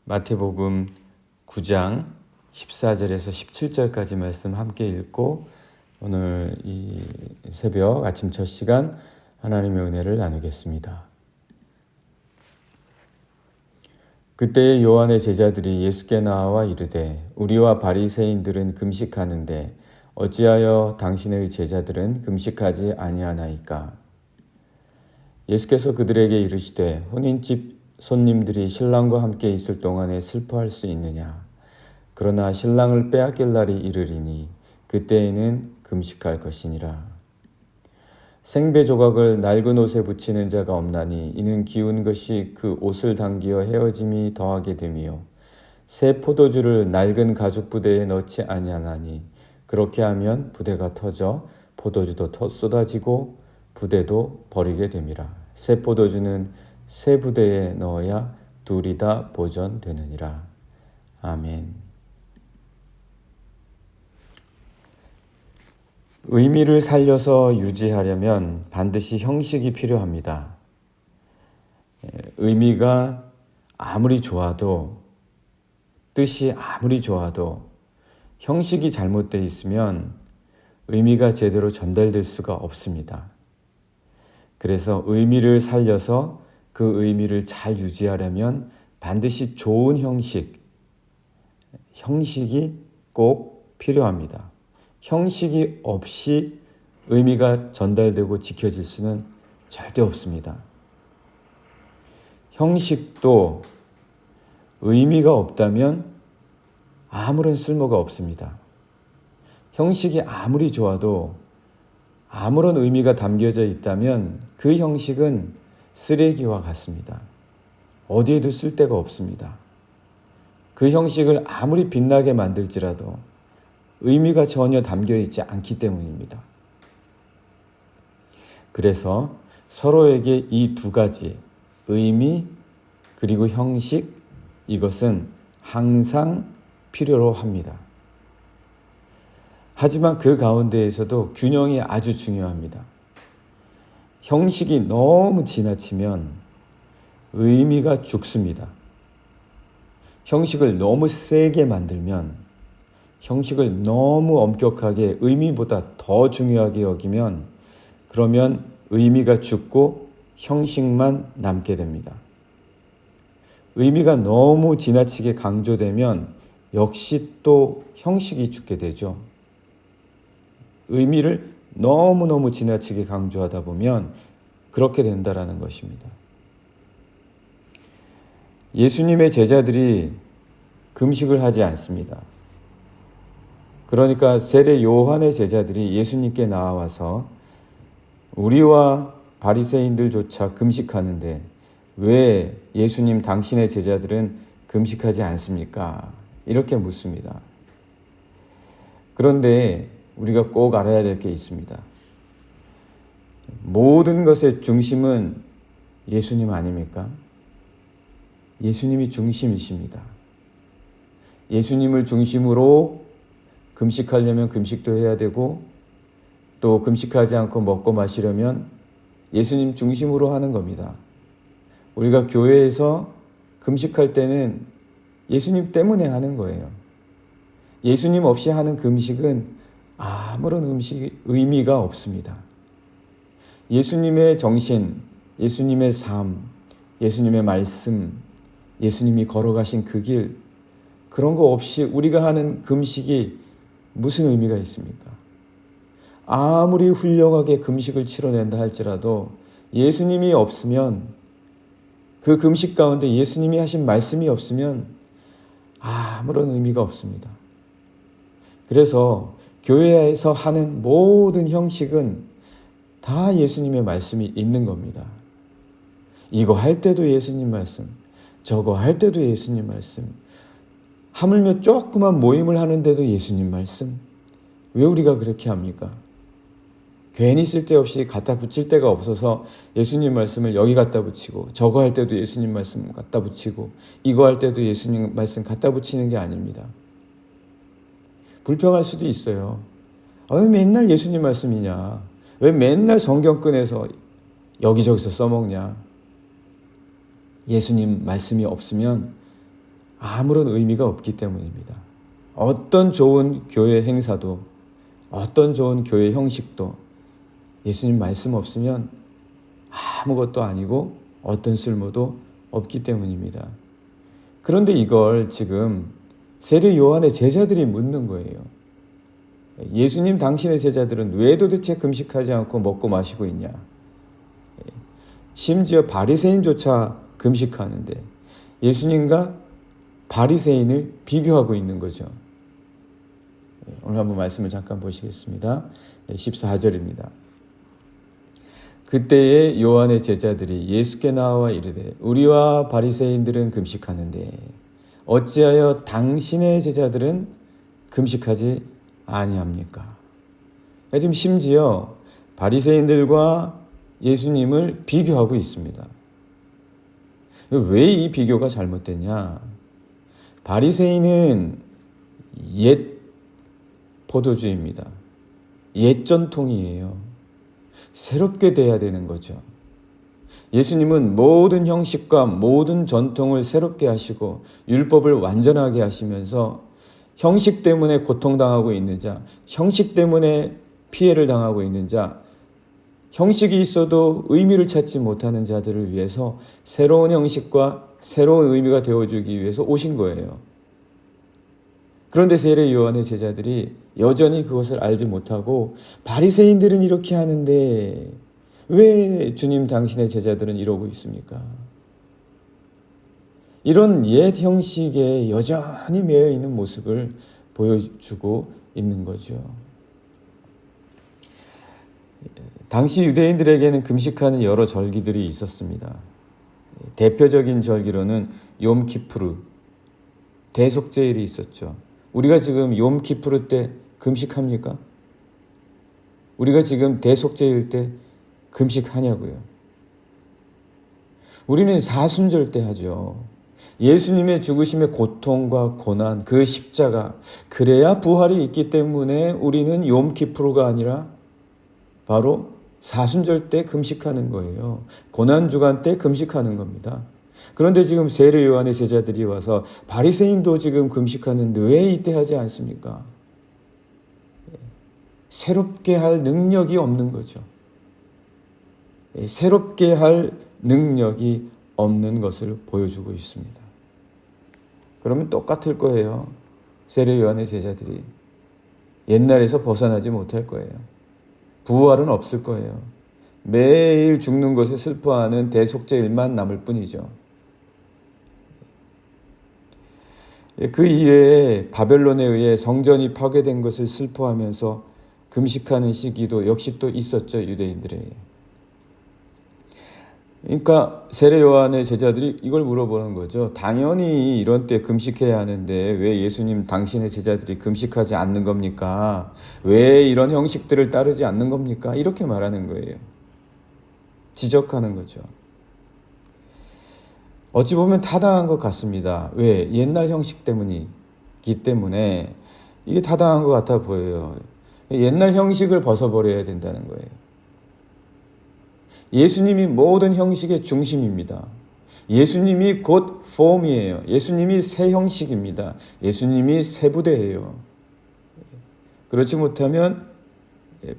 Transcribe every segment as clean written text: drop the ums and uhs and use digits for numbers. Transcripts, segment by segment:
마태복음 9장 14절에서 17절까지 말씀 함께 읽고 오늘 이 새벽 아침 첫 시간 하나님의 은혜를 나누겠습니다. 그때에 요한의 제자들이 예수께 나와 이르되 우리와 바리새인들은 금식하는데 어찌하여 당신의 제자들은 금식하지 아니하나이까? 예수께서 그들에게 이르시되 혼인집 손님들이 신랑과 함께 있을 동안에 슬퍼할 수 있느냐? 그러나 신랑을 빼앗길 날이 이르리니 그때에는 금식할 것이니라. 생배 조각을 낡은 옷에 붙이는 자가 없나니 이는 기운 것이 그 옷을 당기어 헤어짐이 더하게 되며 새 포도주를 낡은 가죽 부대에 넣지 아니하나니 그렇게 하면 부대가 터져 포도주도 쏟아지고 부대도 버리게 됨이라. 새 포도주는 새 부대에 넣어야 둘이 다 보존되느니라. 아멘. 의미를 살려서 유지하려면 반드시 형식이 필요합니다. 의미가 아무리 좋아도, 뜻이 아무리 좋아도 형식이 잘못되어 있으면 의미가 제대로 전달될 수가 없습니다. 그래서 의미를 살려서 그 의미를 잘 유지하려면 반드시 좋은 형식이 꼭 필요합니다. 형식이 없이 의미가 전달되고 지켜질 수는 절대 없습니다. 형식도 의미가 없다면 아무런 쓸모가 없습니다. 형식이 아무리 좋아도 아무런 의미가 담겨져 있다면 그 형식은 쓰레기와 같습니다. 어디에도 쓸 데가 없습니다. 그 형식을 아무리 빛나게 만들지라도 의미가 전혀 담겨있지 않기 때문입니다. 그래서 서로에게 이 두 가지, 의미 그리고 형식, 이것은 항상 필요로 합니다. 하지만 그 가운데에서도 균형이 아주 중요합니다. 형식이 너무 지나치면 의미가 죽습니다. 형식을 너무 세게 만들면, 형식을 너무 엄격하게 의미보다 더 중요하게 여기면 그러면 의미가 죽고 형식만 남게 됩니다. 의미가 너무 지나치게 강조되면 역시 또 형식이 죽게 되죠. 의미를 너무너무 지나치게 강조하다 보면 그렇게 된다라는 것입니다. 예수님의 제자들이 금식을 하지 않습니다. 그러니까 세례 요한의 제자들이 예수님께 나와서 우리와 바리새인들조차 금식하는데 왜 예수님 당신의 제자들은 금식하지 않습니까? 이렇게 묻습니다. 그런데 우리가 꼭 알아야 될 게 있습니다. 모든 것의 중심은 예수님 아닙니까? 예수님이 중심이십니다. 예수님을 중심으로 금식하려면 금식도 해야 되고 또 금식하지 않고 먹고 마시려면 예수님 중심으로 하는 겁니다. 우리가 교회에서 금식할 때는 예수님 때문에 하는 거예요. 예수님 없이 하는 금식은 아무런 의미가 없습니다. 예수님의 정신, 예수님의 삶, 예수님의 말씀, 예수님이 걸어가신 그 길, 그런 거 없이 우리가 하는 금식이 무슨 의미가 있습니까? 아무리 훌륭하게 금식을 치러낸다 할지라도 예수님이 없으면, 그 금식 가운데 예수님이 하신 말씀이 없으면 아무런 의미가 없습니다. 그래서 교회에서 하는 모든 형식은 다 예수님의 말씀이 있는 겁니다. 이거 할 때도 예수님 말씀, 저거 할 때도 예수님 말씀, 하물며 조그만 모임을 하는데도 예수님 말씀. 왜 우리가 그렇게 합니까? 괜히 쓸데없이 갖다 붙일 데가 없어서 예수님 말씀을 여기 갖다 붙이고, 저거 할 때도 예수님 말씀 갖다 붙이고, 이거 할 때도 예수님 말씀 갖다 붙이는 게 아닙니다. 불평할 수도 있어요. 왜 맨날 예수님 말씀이냐? 왜 맨날 성경 꺼내서 여기저기서 써먹냐? 예수님 말씀이 없으면 아무런 의미가 없기 때문입니다. 어떤 좋은 교회 행사도, 어떤 좋은 교회 형식도 예수님 말씀 없으면 아무것도 아니고 어떤 쓸모도 없기 때문입니다. 그런데 이걸 지금 세례 요한의 제자들이 묻는 거예요. 예수님 당신의 제자들은 왜 도대체 금식하지 않고 먹고 마시고 있냐? 심지어 바리새인조차 금식하는데 예수님과 바리새인을 비교하고 있는 거죠. 오늘 한번 말씀을 잠깐 보시겠습니다. 14절입니다. 그때에 요한의 제자들이 예수께 나와 이르되 우리와 바리새인들은 금식하는데 어찌하여 당신의 제자들은 금식하지 아니합니까? 지금 심지어 바리새인들과 예수님을 비교하고 있습니다. 왜 이 비교가 잘못됐냐? 바리새인은 옛 포도주입니다. 옛 전통이에요. 새롭게 돼야 되는 거죠. 예수님은 모든 형식과 모든 전통을 새롭게 하시고 율법을 완전하게 하시면서 형식 때문에 고통당하고 있는 자, 형식 때문에 피해를 당하고 있는 자, 형식이 있어도 의미를 찾지 못하는 자들을 위해서 새로운 형식과 새로운 의미가 되어주기 위해서 오신 거예요. 그런데 세례 요한의 제자들이 여전히 그것을 알지 못하고 바리새인들은 이렇게 하는데 왜 주님 당신의 제자들은 이러고 있습니까? 이런 옛 형식에 여전히 매여 있는 모습을 보여주고 있는 거죠. 당시 유대인들에게는 금식하는 여러 절기들이 있었습니다. 대표적인 절기로는 욤키푸르, 대속죄일이 있었죠. 우리가 지금 욤키푸르 때 금식합니까? 우리가 지금 대속죄일 때 금식하냐고요. 우리는 사순절 때 하죠. 예수님의 죽으심의 고통과 고난, 그 십자가, 그래야 부활이 있기 때문에 우리는 욤키푸르가 아니라 바로 사순절 때 금식하는 거예요. 고난주간 때 금식하는 겁니다. 그런데 지금 세례 요한의 제자들이 와서 바리새인도 지금 금식하는데 왜 이때 하지 않습니까? 새롭게 할 능력이 없는 거죠. 새롭게 할 능력이 없는 것을 보여주고 있습니다. 그러면 똑같을 거예요. 세례 요한의 제자들이 옛날에서 벗어나지 못할 거예요. 부활은 없을 거예요. 매일 죽는 것에 슬퍼하는 대속죄일만 남을 뿐이죠. 그 이외에 바벨론에 의해 성전이 파괴된 것을 슬퍼하면서 금식하는 시기도 역시 또 있었죠, 유대인들에게. 그러니까 세례 요한의 제자들이 이걸 물어보는 거죠. 당연히 이런 때 금식해야 하는데 왜 예수님 당신의 제자들이 금식하지 않는 겁니까? 왜 이런 형식들을 따르지 않는 겁니까? 이렇게 말하는 거예요. 지적하는 거죠. 어찌 보면 타당한 것 같습니다. 왜? 옛날 형식 때문이기 때문에 이게 타당한 것 같아 보여요. 옛날 형식을 벗어버려야 된다는 거예요. 예수님이 모든 형식의 중심입니다. 예수님이 곧 폼이에요. 예수님이 새 형식입니다. 예수님이 새 부대예요. 그렇지 못하면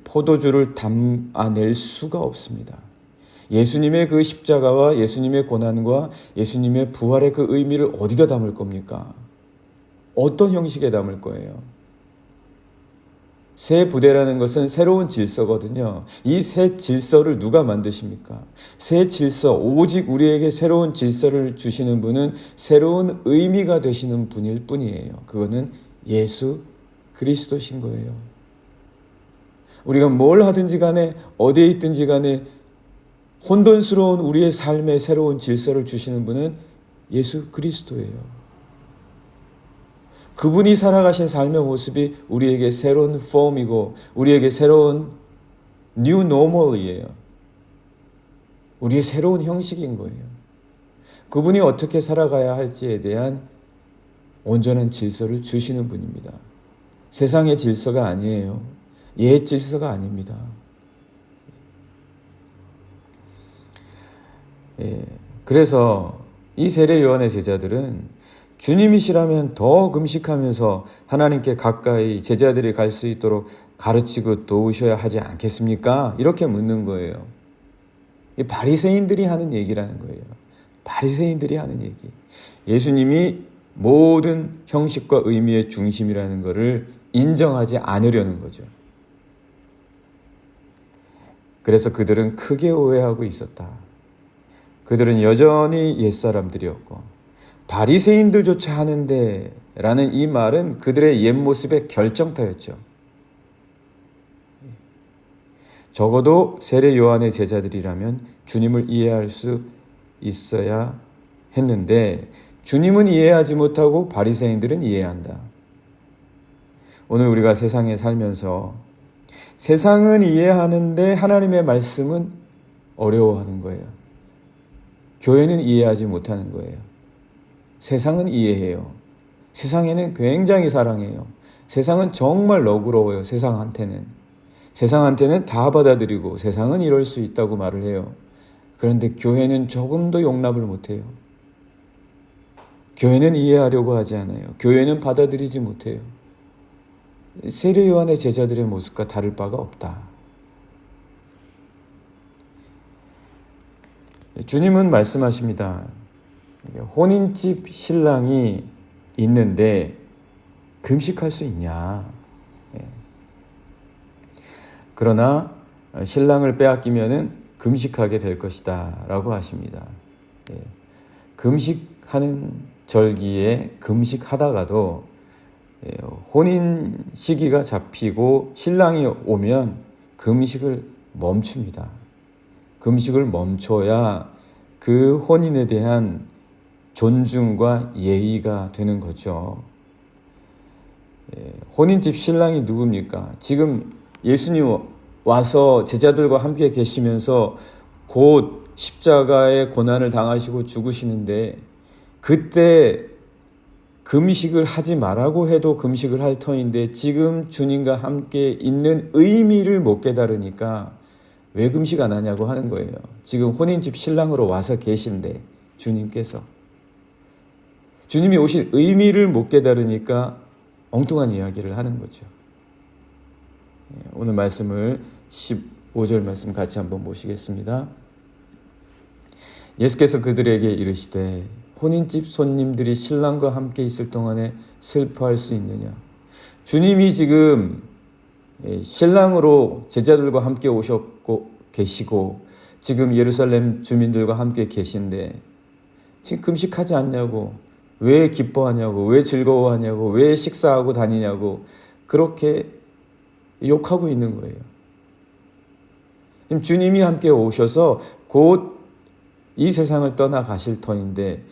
포도주를 담아낼 수가 없습니다. 예수님의 그 십자가와 예수님의 고난과 예수님의 부활의 그 의미를 어디다 담을 겁니까? 어떤 형식에 담을 거예요? 새 부대라는 것은 새로운 질서거든요. 이 새 질서를 누가 만드십니까? 새 질서, 오직 우리에게 새로운 질서를 주시는 분은 새로운 의미가 되시는 분일 뿐이에요. 그거는 예수 그리스도신 거예요. 우리가 뭘 하든지 간에 어디에 있든지 간에 혼돈스러운 우리의 삶에 새로운 질서를 주시는 분은 예수 그리스도예요. 그분이 살아가신 삶의 모습이 우리에게 새로운 폼이고 우리에게 새로운 new normal이에요. 우리의 새로운 형식인 거예요. 그분이 어떻게 살아가야 할지에 대한 온전한 질서를 주시는 분입니다. 세상의 질서가 아니에요. 옛 질서가 아닙니다. 그래서 이 세례 요한의 제자들은 주님이시라면 더 금식하면서 하나님께 가까이 제자들이 갈 수 있도록 가르치고 도우셔야 하지 않겠습니까? 이렇게 묻는 거예요. 이 바리새인들이 하는 얘기라는 거예요. 바리새인들이 하는 얘기. 예수님이 모든 형식과 의미의 중심이라는 것을 인정하지 않으려는 거죠. 그래서 그들은 크게 오해하고 있었다. 그들은 여전히 옛사람들이었고 바리새인들조차 하는데 라는 이 말은 그들의 옛 모습의 결정타였죠. 적어도 세례 요한의 제자들이라면 주님을 이해할 수 있어야 했는데 주님은 이해하지 못하고 바리새인들은 이해한다. 오늘 우리가 세상에 살면서 세상은 이해하는데 하나님의 말씀은 어려워하는 거예요. 교회는 이해하지 못하는 거예요. 세상은 이해해요. 세상에는 굉장히 사랑해요. 세상은 정말 너그러워요. 세상한테는 다 받아들이고 세상은 이럴 수 있다고 말을 해요. 그런데 교회는 조금도 용납을 못해요. 교회는 이해하려고 하지 않아요. 교회는 받아들이지 못해요. 세례 요한의 제자들의 모습과 다를 바가 없다. 주님은 말씀하십니다. 혼인집 신랑이 있는데 금식할 수 있냐? 그러나 신랑을 빼앗기면은 금식하게 될 것이다 라고 하십니다. 금식하는 절기에 금식하다가도 혼인 시기가 잡히고 신랑이 오면 금식을 멈춥니다. 금식을 멈춰야 그 혼인에 대한 존중과 예의가 되는 거죠. 혼인집 신랑이 누굽니까? 지금 예수님 와서 제자들과 함께 계시면서 곧 십자가의 고난을 당하시고 죽으시는데 그때 금식을 하지 말라고 해도 금식을 할 터인데 지금 주님과 함께 있는 의미를 못 깨달으니까 왜 금식 안 하냐고 하는 거예요. 지금 혼인집 신랑으로 와서 계신데 주님께서 주님이 오신 의미를 못 깨달으니까 엉뚱한 이야기를 하는 거죠. 오늘 말씀을 15절 말씀 같이 한번 보시겠습니다. 예수께서 그들에게 이르시되 혼인집 손님들이 신랑과 함께 있을 동안에 슬퍼할 수 있느냐. 주님이 지금 신랑으로 제자들과 함께 오셨고 계시고 지금 예루살렘 주민들과 함께 계신데 지금 금식하지 않냐고, 왜 기뻐하냐고, 왜 즐거워하냐고, 왜 식사하고 다니냐고 그렇게 욕하고 있는 거예요. 주님이 함께 오셔서 곧 이 세상을 떠나 가실 터인데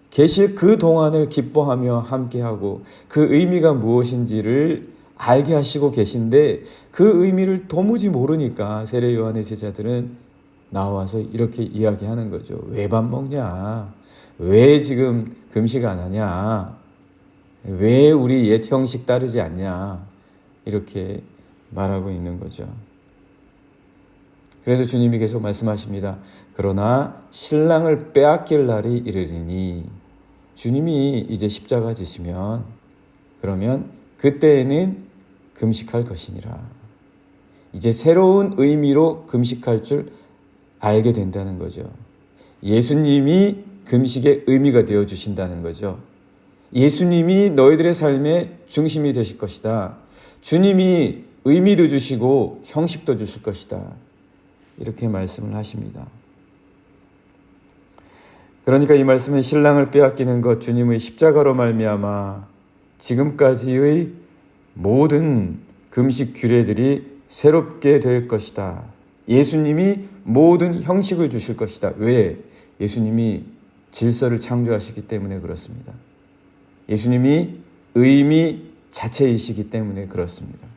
계실 그 동안을 기뻐하며 함께하고 그 의미가 무엇인지를 알게 하시고 계신데 그 의미를 도무지 모르니까 세례 요한의 제자들은 나와서 이렇게 이야기하는 거죠. 왜 밥 먹냐? 왜 지금 금식 안 하냐? 왜 우리 옛 형식 따르지 않냐? 이렇게 말하고 있는 거죠. 그래서 주님이 계속 말씀하십니다. 그러나 신랑을 빼앗길 날이 이르리니 주님이 이제 십자가 지시면 그러면 그때에는 금식할 것이니라. 이제 새로운 의미로 금식할 줄 알게 된다는 거죠. 예수님이 금식의 의미가 되어 주신다는 거죠. 예수님이 너희들의 삶의 중심이 되실 것이다. 주님이 의미도 주시고 형식도 주실 것이다. 이렇게 말씀을 하십니다. 그러니까 이 말씀은 신랑을 빼앗기는 것, 주님의 십자가로 말미암아 지금까지의 모든 금식 규례들이 새롭게 될 것이다. 예수님이 모든 형식을 주실 것이다. 왜? 예수님이 질서를 창조하시기 때문에 그렇습니다. 예수님이 의미 자체이시기 때문에 그렇습니다.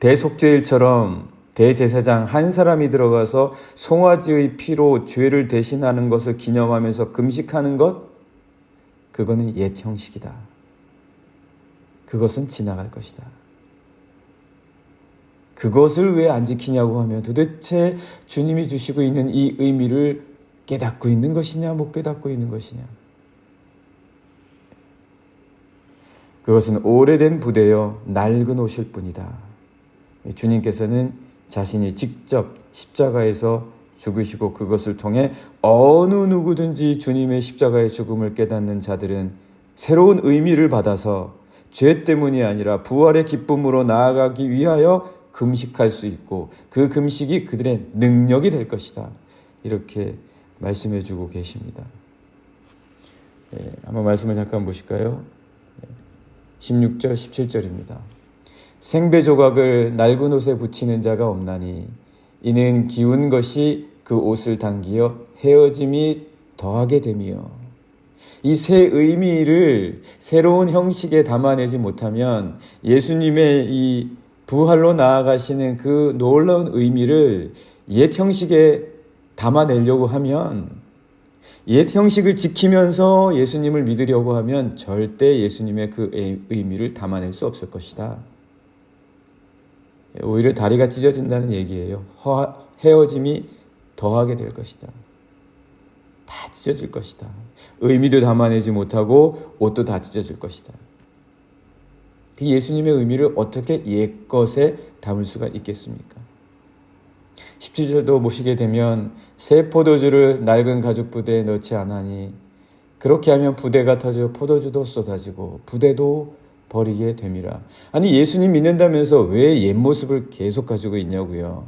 대속죄일처럼 대제사장 한 사람이 들어가서 송아지의 피로 죄를 대신하는 것을 기념하면서 금식하는 것, 그거는 옛 형식이다. 그것은 지나갈 것이다. 그것을 왜 안 지키냐고 하면 도대체 주님이 주시고 있는 이 의미를 깨닫고 있는 것이냐 못 깨닫고 있는 것이냐. 그것은 오래된 부대여 낡은 옷일 뿐이다. 주님께서는 자신이 직접 십자가에서 죽으시고 그것을 통해 어느 누구든지 주님의 십자가의 죽음을 깨닫는 자들은 새로운 의미를 받아서 죄 때문이 아니라 부활의 기쁨으로 나아가기 위하여 금식할 수 있고 그 금식이 그들의 능력이 될 것이다. 이렇게 말씀해 주고 계십니다. 한번 말씀을 잠깐 보실까요? 16절, 17절입니다. 생배 조각을 낡은 옷에 붙이는 자가 없나니 이는 기운 것이 그 옷을 당기어 헤어짐이 더하게 되며 이 새 의미를 새로운 형식에 담아내지 못하면 예수님의 이 부활로 나아가시는 그 놀라운 의미를 옛 형식에 담아내려고 하면 옛 형식을 지키면서 예수님을 믿으려고 하면 절대 예수님의 그 의미를 담아낼 수 없을 것이다. 오히려 다리가 찢어진다는 얘기예요. 헤어짐이 더하게 될 것이다. 다 찢어질 것이다. 의미도 담아내지 못하고 옷도 다 찢어질 것이다. 그 예수님의 의미를 어떻게 옛것에 담을 수가 있겠습니까? 17절도 보시게 되면 새 포도주를 낡은 가죽 부대에 넣지 않으니 그렇게 하면 부대가 터져 포도주도 쏟아지고 부대도 버리게 됨이라. 아니 예수님 믿는다면서 왜 옛 모습을 계속 가지고 있냐고요.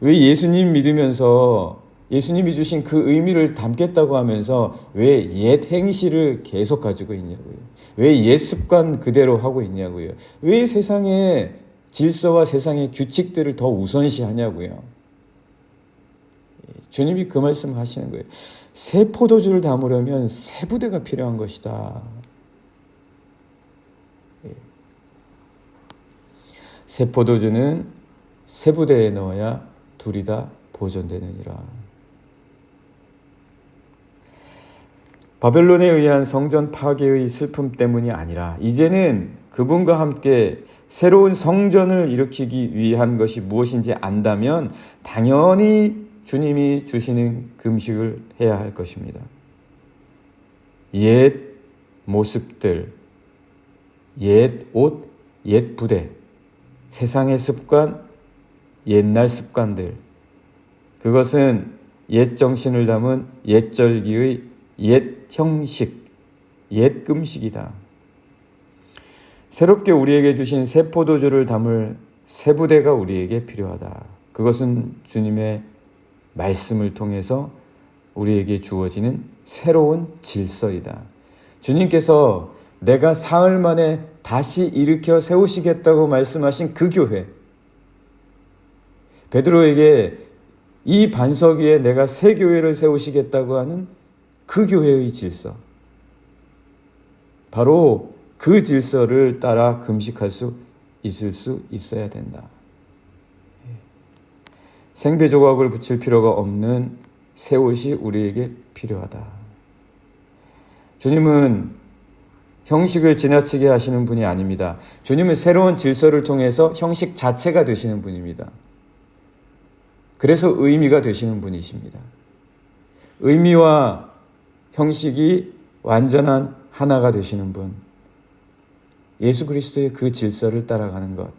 왜 예수님 믿으면서 예수님이 주신 그 의미를 담겠다고 하면서 왜 옛 행실을 계속 가지고 있냐고요. 왜 옛 습관 그대로 하고 있냐고요. 왜 세상의 질서와 세상의 규칙들을 더 우선시하냐고요. 주님이 그 말씀 하시는 거예요. 새 포도주를 담으려면 새 부대가 필요한 것이다. 새 포도주는 새 부대에 넣어야 둘이 다 보존되느니라. 바벨론에 의한 성전 파괴의 슬픔 때문이 아니라 이제는 그분과 함께 새로운 성전을 일으키기 위한 것이 무엇인지 안다면 당연히 주님이 주시는 금식을 해야 할 것입니다. 옛 모습들, 옛 옷, 옛 부대, 세상의 습관, 옛날 습관들, 그것은 옛 정신을 담은 옛 절기의 옛 형식, 옛 금식이다. 새롭게 우리에게 주신 새 포도주를 담을 새 부대가 우리에게 필요하다. 그것은 주님의 말씀을 통해서 우리에게 주어지는 새로운 질서이다. 주님께서 내가 사흘 만에 다시 일으켜 세우시겠다고 말씀하신 그 교회, 베드로에게 이 반석 위에 내가 새 교회를 세우시겠다고 하는 그 교회의 질서, 바로 그 질서를 따라 금식할 수 있어야 된다. 생배 조각을 붙일 필요가 없는 새 옷이 우리에게 필요하다. 주님은 형식을 지나치게 하시는 분이 아닙니다. 주님은 새로운 질서를 통해서 형식 자체가 되시는 분입니다. 그래서 의미가 되시는 분이십니다. 의미와 형식이 완전한 하나가 되시는 분, 예수 그리스도의 그 질서를 따라가는 것.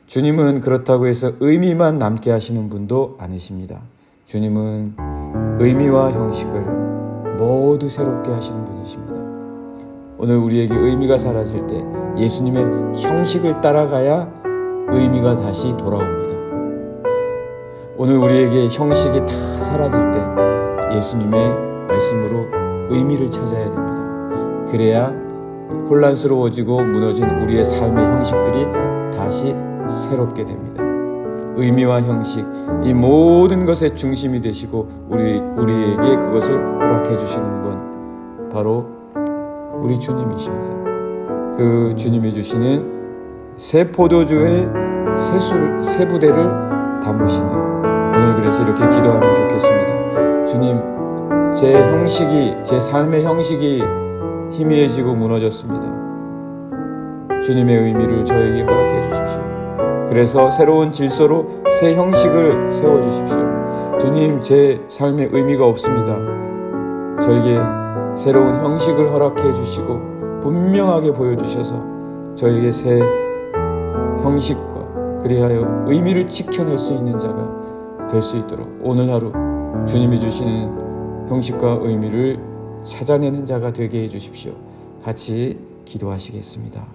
주님은 그렇다고 해서 의미만 남게 하시는 분도 아니십니다. 주님은 의미와 형식을 모두 새롭게 하시는 분이십니다. 오늘 우리에게 의미가 사라질 때 예수님의 형식을 따라가야 의미가 다시 돌아옵니다. 오늘 우리에게 형식이 다 사라질 때 예수님의 말씀으로 의미를 찾아야 됩니다. 그래야 혼란스러워지고 무너진 우리의 삶의 형식들이 다시 새롭게 됩니다. 의미와 형식, 이 모든 것의 중심이 되시고 우리에게 그것을 허락해 주시는 분, 바로 우리 주님이십니다. 그 주님이 주시는 새 포도주의 새 부대를 담으시는, 오늘 그래서 이렇게 기도하면 좋겠습니다. 주님, 제 형식이, 제 삶의 형식이 희미해지고 무너졌습니다. 주님의 의미를 저에게 허락해 주십시오. 그래서 새로운 질서로 새 형식을 세워주십시오. 주님, 제 삶에 의미가 없습니다. 저에게 새로운 형식을 허락해 주시고 분명하게 보여주셔서 저에게 새 형식과 그리하여 의미를 지켜낼 수 있는 자가 될 수 있도록 오늘 하루 주님이 주시는 형식과 의미를 찾아내는 자가 되게 해주십시오. 같이 기도하시겠습니다.